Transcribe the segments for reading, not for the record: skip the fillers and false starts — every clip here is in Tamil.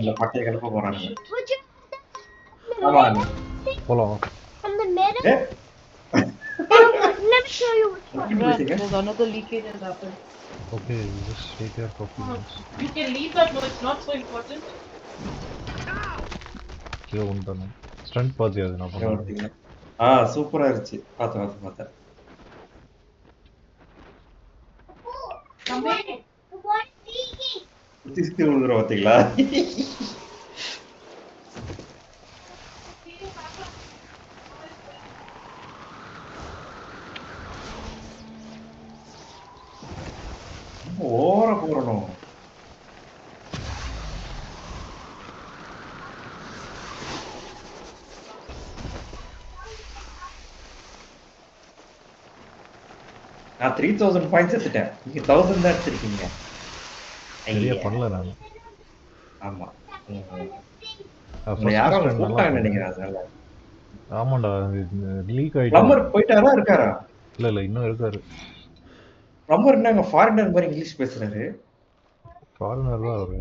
இல்ல பட்டைய கிளப்ப போறானுங்க. ஆமா. போலாம். ஏ Let me show you which one. முக்கிட்டு Bruh, போயிட்டீங்க. there's another leakage has happened. Okay, just stay here for a few minutes. You can leave that, no, it's not so important. கீழே வந்துட்டானு ஸ்டண்ட் பார்த்தியா அது நான் பண்ணது? ஒருத்தீங்க. சூப்பரா இருந்துச்சு. பார்த்தேன். சுத்தி விழுகுற பாத்தீங்களா? ஓர போறணும். நான் 3000 பாயிண்ட்ஸ் எடுத்துட்டேன். நீங்க 1000 தான் எடுத்திருக்கீங்க. சரியா பண்ணல நான். ஆமா. ஃபர்ஸ்ட் யாரோ ஸ்டண்ட் நல்லா கூப்பிட்டாங்க நினைக்கிறேன் அதனால. ஆமாண்டா லீக் ஆயிட்டு. பிளம்பர் போயிட்டாரா இருக்காரா? இல்ல இன்னும் இருக்காரு. பிளம்பர் என்னங்க ஃபாரினர் மாதிரி இங்கிலீஷ் பேசுறாரு? ஃபாரினர் தான் அவரு.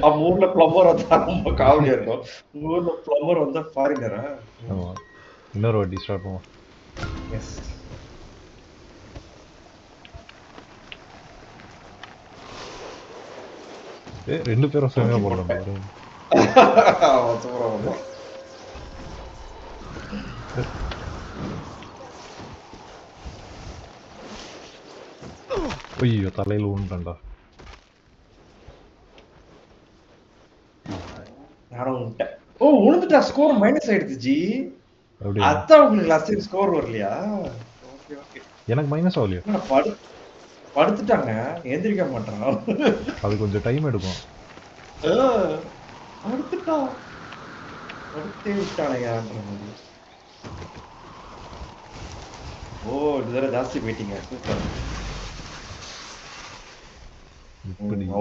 நம்ம ஊர்ல பிளம்பர் வந்தா ரொம்ப காமெடியா இருக்கும். உங்க ஊர்ல பிளம்பர் வந்தா ஃபாரினரா? ஆமா. இன்னொரு வாட்டி ஸ்டார்ட் பண்ணுவோம். எஸ். ரெண்டு பேரும் சேமையா போடலாம் பாரு. சூப்பரா வந்தோம். ஐயோ தலையில ஊன்ட்டான்டா. நானும் விட்டேன். உழுந்துட்டா ஸ்கோர் மைனஸ் ஆயிடுச்சு ஜி. அப்படியா? அதான் உங்களுக்கு லாஸ்ட் ஸ்கோர் வரலையா? ஓகே. எனக்கு மைனஸ் ஆகலையா? படுத்துட்டாங்க, எந்திரிக்க மாட்டான். அது கொஞ்சம் டைம் எடுக்கும். படுத்தே விட்டானுங்க. இதுவரை ஜாஸ்தி போயிட்டீங்க. சூப்பர்.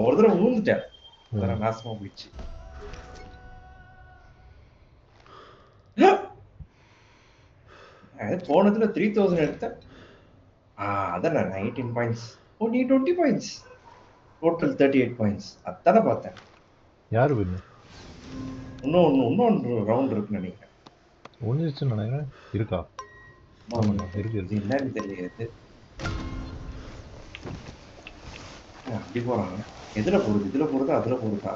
ஒரு தடவை ஊந்துட்டேன், நாசமா போயிடுச்சு. போனதுல 3000 எடுத்தேன். அதான் 19 பாயிண்ட்ஸ். நீ 20 பாயிண்ட்ஸ். Total 38 points. அதானே பார்த்தேன். யாரு வின்னு? இன்னொன்று ரவுண்ட் இருக்குன்னு நினைக்கிறேன். ஒன்றுச்சுன்னு நினைக்கிறேன். இருக்கா? இருக்கு. என்னன்னு தெரியல. அப்படி போறாங்க. இதுல போடுதா அதுல போடுதா?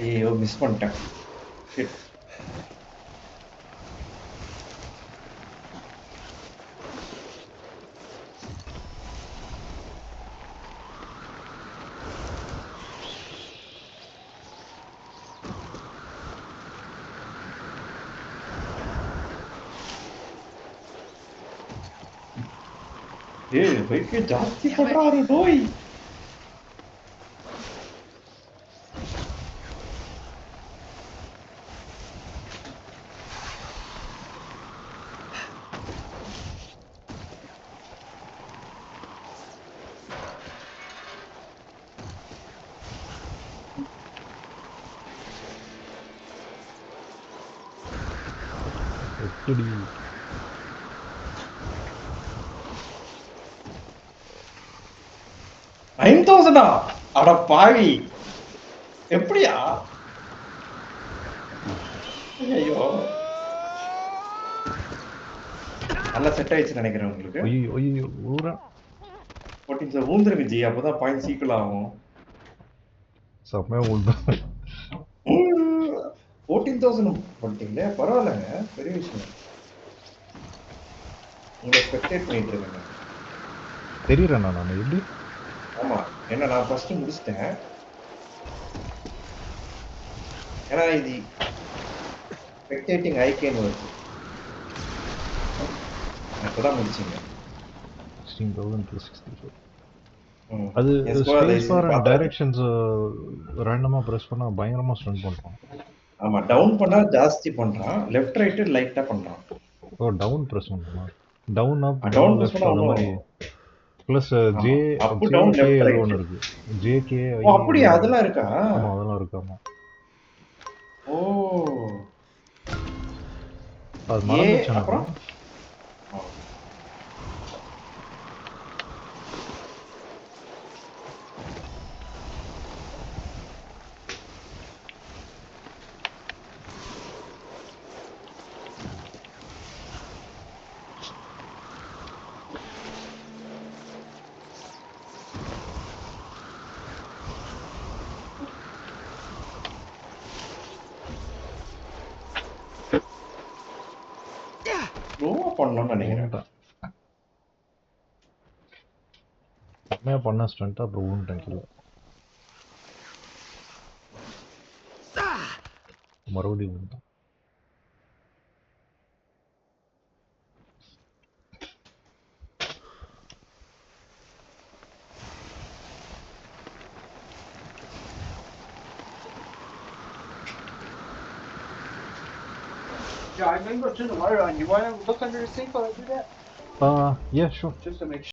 ஐயோ மிஸ் பண்ணிட்டேன். பைக்கு ஜாஸ்தி பண்றாரு நோய். எப்படி 9000 அட பாவி, எப்படியா? ஐயோ நல்லா செட் ஆயிடுச்சு நினைக்கிறேன் உங்களுக்கு. ஐயோ ஊரா 14 ஊந்துருங்க ஜி, அப்பதான் பாயிண்ட் ஈக்குவல் ஆகும். செம்மையா ஊழ்தான். 14,000 பண்ணிட்டீங்களே, பரவாயில்லைங்க, பெரிய விஷயம். உங்களை ஸ்பெக்டேட் பண்ணிட்டு இருக்கேங்க. தெரியறேண்ணா நான் எப்படி? ஆமா, ஏன்னா நான் ஃபர்ஸ்ட் முடிச்சிட்டேன். ஏன்னா இது ஸ்பெக்டேட்டிங் ஐகேன்னு வருது. அப்பதான் முடிச்சீங்க. 16,264. அது ஸ்பேஸ் பார் அண்ட் டைரக்ஷன்ஸ் ரேண்டமா பிரஸ் பண்ணா பயங்கரமா ஸ்ட்ரென்த் பண்றான். ஆமா, டவுன் பண்ணா ஜாஸ்தி பண்றான், லெஃப்ட் ரைட் லைட்டா பண்றான். டவுன் பிரஸ் பண்ணனுமா? டவுன் அப் டவுன் பிரஸ் பண்ணா அந்த மாதிரி plus J up down left right ஒன்னு இருக்கு. ஜேகே அப்படியே அதெல்லாம் இருக்கா? ஆமா அதெல்லாம் இருக்கு. ஆமா அது மறந்துச்சேன். அப்புறம் பண்ணணும்னு நினைக்கிறேன். செம்மையா பண்ண ஸ்டண்ட் அப்புறம் ஊன்ட்டேன் கீழே. மறுபடியும் ஊன்ட்டேன். Yeah, I'm going to turn the water on. You want to look under the sink while I do that? Yeah, sure. Just to make sure.